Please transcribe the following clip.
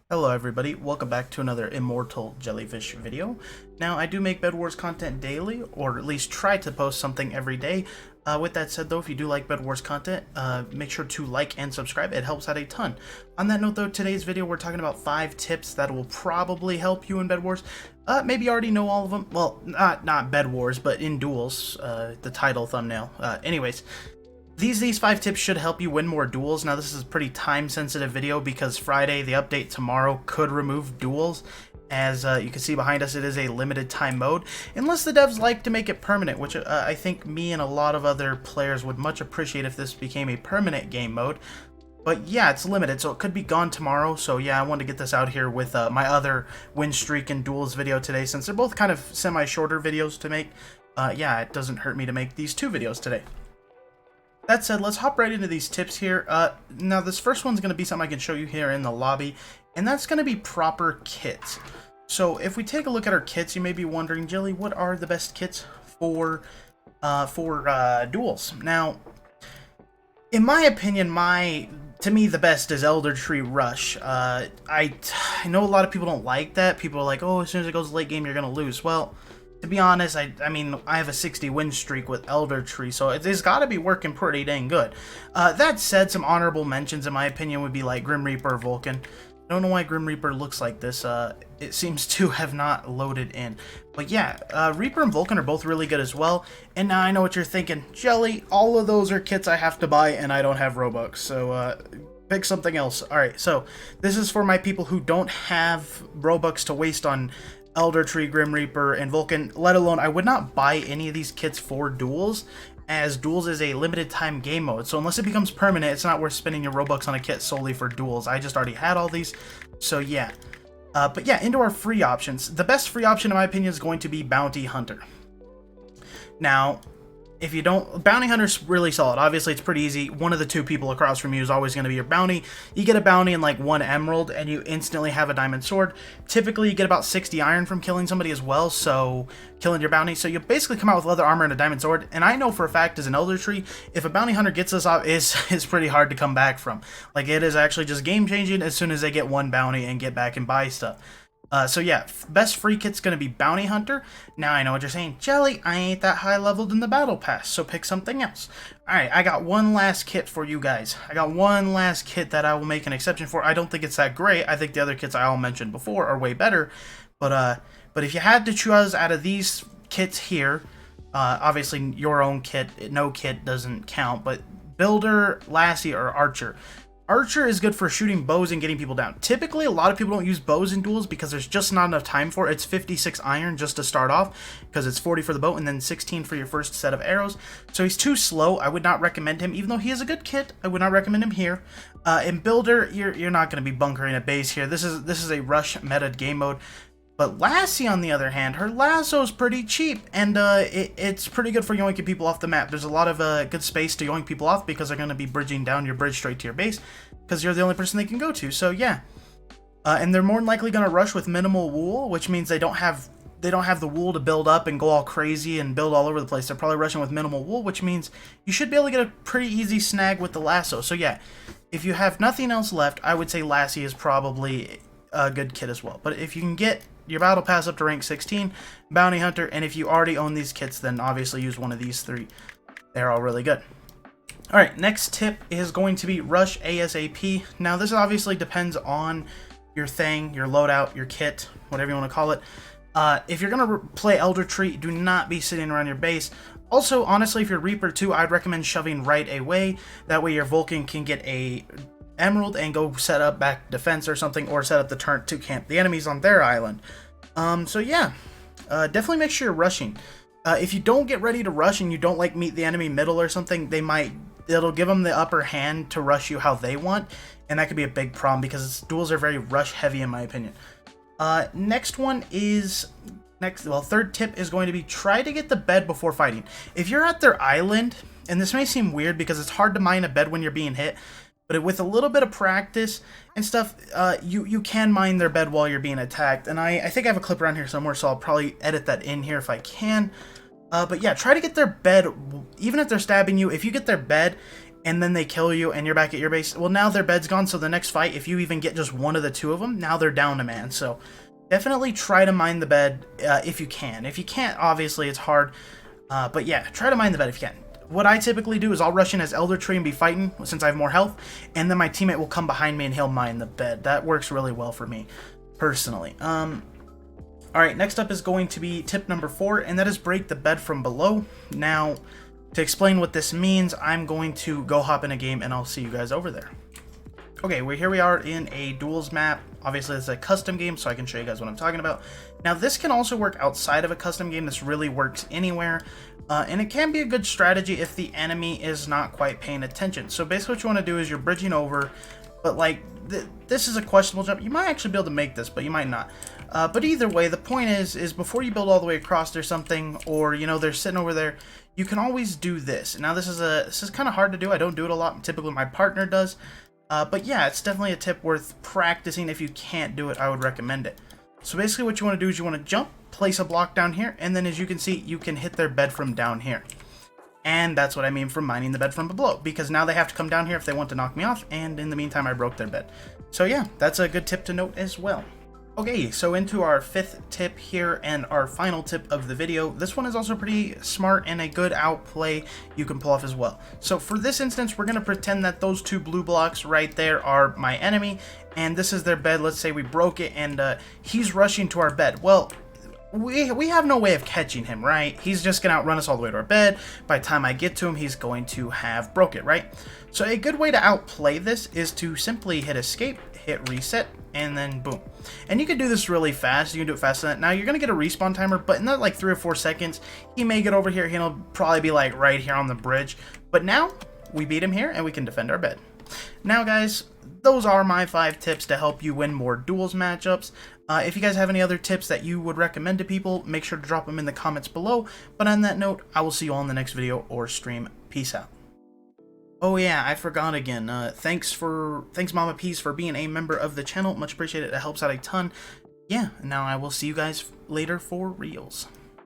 Hello everybody, welcome back to another Immortal Jellyfish video. Now, I do make Bedwars content daily, or at least try to post something every day. With that said though, if you do like Bedwars content, make sure to like and subscribe, it helps out a ton. On that note though, today's video we're talking about 5 tips that will probably help you in Bedwars. Maybe you already know all of them, well, not Bedwars, but in Duels, the title thumbnail. Anyways. These 5 tips should help you win more duels. Now this is a pretty time sensitive video because Friday, the update tomorrow, could remove duels. As you can see behind us, it is a limited time mode, unless the devs like to make it permanent, which I think me and a lot of other players would much appreciate if this became a permanent game mode. But yeah, it's limited, so it could be gone tomorrow. So yeah, I wanted to get this out here with my other win streak and duels video today, since they're both kind of semi-shorter videos to make. Yeah, it doesn't hurt me to make these 2 videos today. That said, let's hop right into these tips here. Now, this first one's going to be something I can show you here in the lobby, and that's going to be proper kits. So, if we take a look at our kits, you may be wondering, Jilly, what are the best kits for duels? Now, in my opinion, to me, the best is Elder Tree Rush. I know a lot of people don't like that. People are like, oh, as soon as it goes late game, you're going to lose. Well, to be honest, I mean, I have a 60 win streak with Elder Tree, so it's got to be working pretty dang good. That said, some honorable mentions, in my opinion, would be like Grim Reaper or Vulcan. I don't know why Grim Reaper looks like this. It seems to have not loaded in. But yeah, Reaper and Vulcan are both really good as well. And now I know what you're thinking. Jelly, all of those are kits I have to buy, and I don't have Robux, so pick something else. Alright, so this is for my people who don't have Robux to waste on Elder Tree, Grim Reaper, and Vulcan, let alone I would not buy any of these kits for Duels, as Duels is a limited time game mode, so unless it becomes permanent, it's not worth spending your Robux on a kit solely for Duels. I just already had all these, so yeah. But yeah, into our free options. The best free option, in my opinion, is going to be Bounty Hunter. Now, if you don't, Bounty Hunter's really solid. Obviously, it's pretty easy. One of the 2 people across from you is always going to be your bounty. You get a bounty and like 1 emerald, and you instantly have a diamond sword. Typically, you get about 60 iron from killing somebody as well, so killing your bounty. So you basically come out with leather armor and a diamond sword. And I know for a fact, as an Elder Tree, if a bounty hunter gets us off, it's pretty hard to come back from. Like, it is actually just game changing as soon as they get 1 bounty and get back and buy stuff. So yeah, best free kit's gonna be Bounty Hunter. Now I know what you're saying, Jelly, I ain't that high leveled in the battle pass, so pick something else. Alright, I got one last kit for you guys. I got one last kit that I will make an exception for. I don't think it's that great. I think the other kits I all mentioned before are way better. But if you had to choose out of these kits here, obviously your own kit, no kit doesn't count, but Builder, Lassie, or Archer. Archer is good for shooting bows and getting people down. Typically, a lot of people don't use bows in duels because there's just not enough time for it. It's 56 iron just to start off, because it's 40 for the bow and then 16 for your first set of arrows. So he's too slow. I would not recommend him, even though he is a good kit. I would not recommend him here. In Builder, you're not going to be bunkering a base here. This is a rush meta game mode. But Lassie, on the other hand, her lasso's pretty cheap, and it's pretty good for yoinking people off the map. There's a lot of good space to yoink people off because they're going to be bridging down your bridge straight to your base, because you're the only person they can go to, so yeah. And they're more than likely going to rush with minimal wool, which means they don't have the wool to build up and go all crazy and build all over the place. They're probably rushing with minimal wool, which means you should be able to get a pretty easy snag with the lasso. So yeah, if you have nothing else left, I would say Lassie is probably a good kit as well. But if you can get your battle pass up to rank 16, Bounty Hunter, and if you already own these kits, then obviously use one of these 3. They're all really good. Alright, next tip is going to be Rush ASAP. Now, this obviously depends on your thing, your loadout, your kit, whatever you want to call it. If you're going to play Elder Tree, do not be sitting around your base. Also, honestly, if you're Reaper too, I'd recommend shoving right away. That way your Vulcan can get a emerald and go set up back defense or something, or set up the turret to camp the enemies on their island. So yeah, definitely make sure you're rushing. If you don't get ready to rush and you don't like meet the enemy middle or something, it'll give them the upper hand to rush you how they want, and that could be a big problem because duels are very rush heavy in my opinion. Third tip is going to be try to get the bed before fighting. If you're at their island, and this may seem weird because it's hard to mine a bed when you're being hit, but with a little bit of practice and stuff, you can mine their bed while you're being attacked. And I think I have a clip around here somewhere, so I'll probably edit that in here if I can. But yeah, try to get their bed, even if they're stabbing you, if you get their bed and then they kill you and you're back at your base. Well, now their bed's gone, so the next fight, if you even get just one of the two of them, now they're down a man. So definitely try to mine the bed if you can. If you can't, obviously it's hard, but yeah, try to mine the bed if you can. What I typically do is I'll rush in as Elder Tree and be fighting since I have more health, and then my teammate will come behind me and he'll mine the bed. That works really well for me, personally. Alright, next up is going to be tip number 4, and that is break the bed from below. Now, to explain what this means, I'm going to go hop in a game and I'll see you guys over there. Okay, here we are in a Duels map. Obviously, it's a custom game, so I can show you guys what I'm talking about. Now, this can also work outside of a custom game. This really works anywhere. And it can be a good strategy if the enemy is not quite paying attention. So basically what you want to do is you're bridging over, but like, this is a questionable jump. You might actually be able to make this, but you might not. But either way, the point is before you build all the way across, there's something, or, you know, they're sitting over there, you can always do this. Now, this is kind of hard to do. I don't do it a lot. Typically, my partner does. But yeah, it's definitely a tip worth practicing. If you can't do it, I would recommend it. So basically what you want to do is you want to jump, place a block down here, and then as you can see, you can hit their bed from down here. And that's what I mean from mining the bed from below, because now they have to come down here if they want to knock me off, and in the meantime I broke their bed. So yeah, that's a good tip to note as well. Okay, so into our 5th tip here, and our final tip of the video. This one is also pretty smart and a good outplay you can pull off as well. So for this instance, we're going to pretend that those 2 blue blocks right there are my enemy, and this is their bed. Let's say we broke it, and he's rushing to our bed. Well, we have no way of catching him, right? He's just going to outrun us all the way to our bed. By the time I get to him, he's going to have broke it, right? So a good way to outplay this is to simply hit escape, hit reset, and then boom. And you can do this really fast. You can do it faster than that. Now, you're going to get a respawn timer, but in that like 3 or 4 seconds, he may get over here. He'll probably be like right here on the bridge. But now, we beat him here, and we can defend our bed. Now, guys, those are my 5 tips to help you win more Duels matchups. If you guys have any other tips that you would recommend to people, make sure to drop them in the comments below. But on that note, I will see you all in the next video or stream. Peace out. Oh yeah, I forgot again. Thanks Mama Peas for being a member of the channel. Much appreciated. It helps out a ton. Yeah, now I will see you guys later for reals.